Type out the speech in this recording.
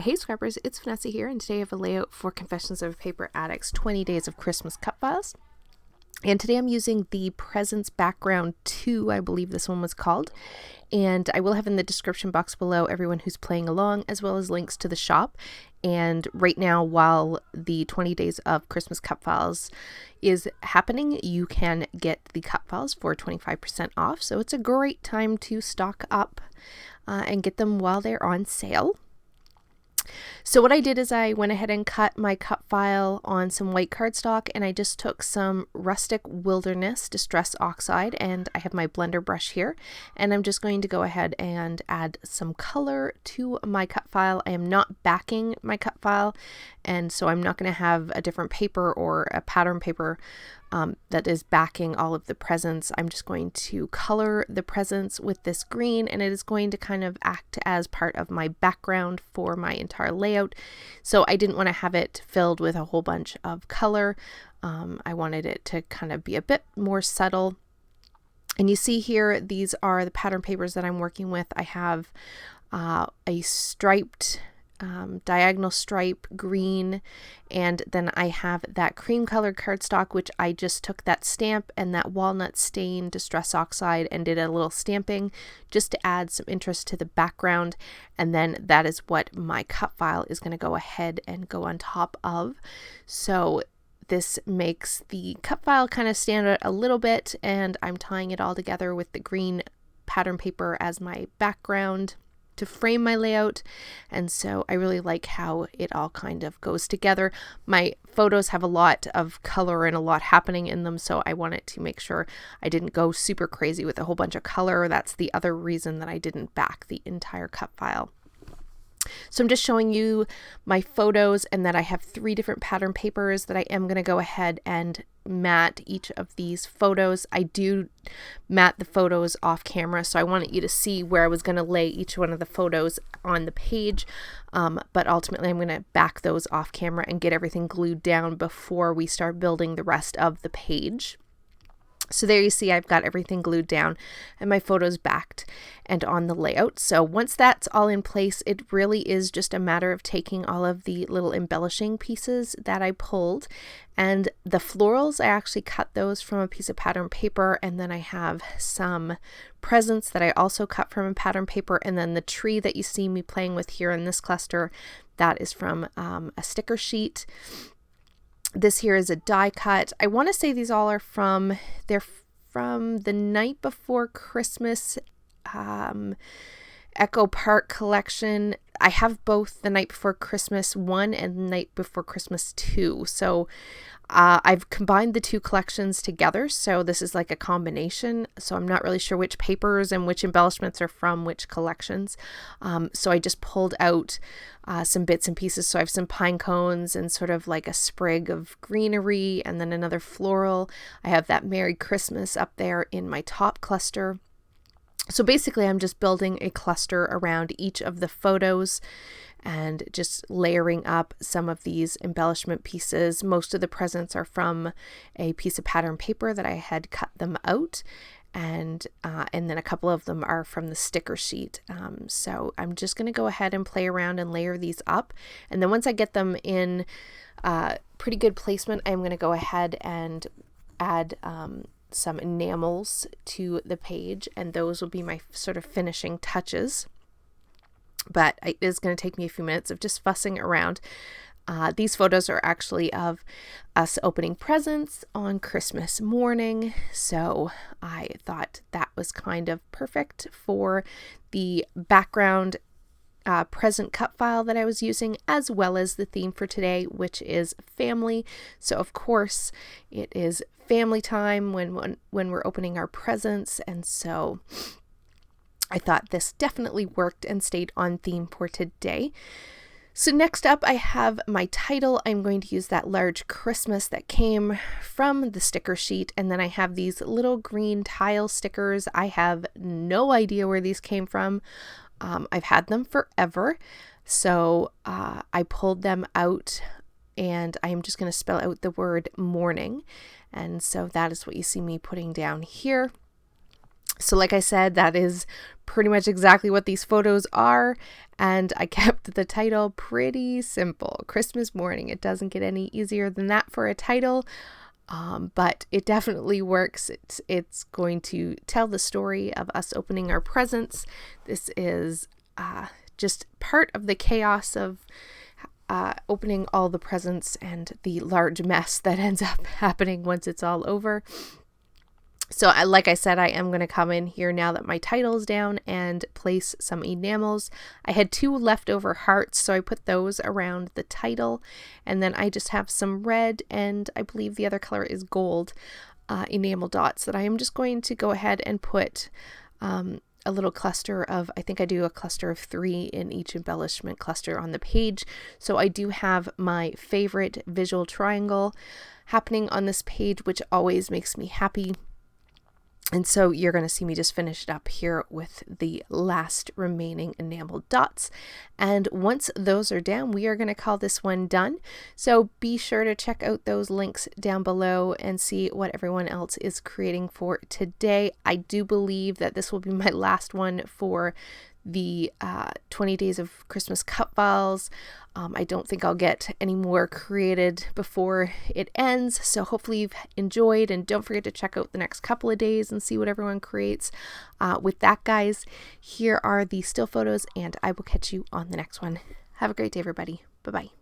Hey Scrappers, it's Vanessa here, and today I have a layout for Confessions of a Paper Addict's 20 Days of Christmas Cut Files. And today I'm using the Presents Background 2, I believe this one was called. And I will have in the description box below everyone who's playing along, as well as links to the shop. And right now, while the 20 Days of Christmas Cut Files is happening, you can get the cut files for 25% off. So it's a great time to stock up and get them while they're on sale. So what I did is I went ahead and cut my cut file on some white cardstock, and I just took some Rustic Wilderness Distress Oxide, and I have my blender brush here, and I'm just going to go ahead and add some color to my cut file. I am not backing my cut file, and so I'm not going to have a different paper or a pattern paper that is backing all of the presents. I'm just going to color the presents with this green, and it is going to kind of act as part of my background for my entire layout. So I didn't want to have it filled with a whole bunch of color. I wanted it to kind of be a bit more subtle. And you see here, these are the pattern papers that I'm working with. I have a striped diagonal stripe green, and then I have that cream colored cardstock, which I just took that stamp and that walnut stain Distress Oxide and did a little stamping just to add some interest to the background. And then that is what my cut file is going to go ahead and go on top of. So this makes the cut file kind of stand out a little bit, and I'm tying it all together with the green pattern paper as my background to frame my layout. And so I really like how it all kind of goes together. My photos have a lot of color and a lot happening in them, so I wanted to make sure I didn't go super crazy with a whole bunch of color. That's the other reason that I didn't back the entire cut file. So I'm just showing you my photos, and that I have 3 different pattern papers that I am going to go ahead and mat each of these photos. I do mat the photos off camera, so I wanted you to see where I was going to lay each one of the photos on the page, but ultimately I'm going to back those off camera and get everything glued down before we start building the rest of the page. So there you see I've got everything glued down and my photos backed and on the layout. So once that's all in place, it really is just a matter of taking all of the little embellishing pieces that I pulled, and the florals, I actually cut those from a piece of pattern paper, and then I have some presents that I also cut from a pattern paper, and then the tree that you see me playing with here in this cluster, that is from a sticker sheet. This here is a die cut. I want to say these all are they're from the Night Before Christmas Echo Park collection. I have both the Night Before Christmas 1 and Night Before Christmas 2. So I've combined the 2 collections together, so this is like a combination. So I'm not really sure which papers and which embellishments are from which collections. So I just pulled out some bits and pieces. So I have some pine cones and sort of like a sprig of greenery, and then another floral. I have that Merry Christmas up there in my top cluster. So basically I'm just building a cluster around each of the photos and just layering up some of these embellishment pieces. Most of the presents are from a piece of pattern paper that I had cut them out, and then a couple of them are from the sticker sheet. So I'm just going to go ahead and play around and layer these up, and then once I get them in pretty good placement, I'm going to go ahead and add some enamels to the page, and those will be my sort of finishing touches. But it is going to take me a few minutes of just fussing around. These photos are actually of us opening presents on Christmas morning, so I thought that was kind of perfect for the background present cut file that I was using, as well as the theme for today, which is family. So of course it is family time when we're opening our presents, and so I thought this definitely worked and stayed on theme for today. So next up, I have my title. I'm going to use that large Christmas that came from the sticker sheet, and then I have these little green tile stickers. I have no idea where these came from. I've had them forever, so I pulled them out, and I'm just going to spell out the word morning, and so that is what you see me putting down here. So like I said, that is pretty much exactly what these photos are, and I kept the title pretty simple. Christmas morning. It doesn't get any easier than that for a title, but it definitely works. It's going to tell the story of us opening our presents. This is just part of the chaos of opening all the presents and the large mess that ends up happening once it's all over. So like I said, I am going to come in here now that my title is down and place some enamels. I had 2 leftover hearts, so I put those around the title. And then I just have some red, and I believe the other color is gold, enamel dots that I am just going to go ahead and put a little cluster of, I think I do a cluster of 3 in each embellishment cluster on the page. So I do have my favorite visual triangle happening on this page, which always makes me happy. And so you're going to see me just finish it up here with the last remaining enameled dots. And once those are down, we are going to call this one done. So be sure to check out those links down below and see what everyone else is creating for today. I do believe that this will be my last one for the 20 days of Christmas cut files. I don't think I'll get any more created before it ends, so hopefully you've enjoyed, and don't forget to check out the next couple of days and see what everyone creates. With that, guys, here are the still photos, and I will catch you on the next one. Have a great day, everybody. Bye-bye.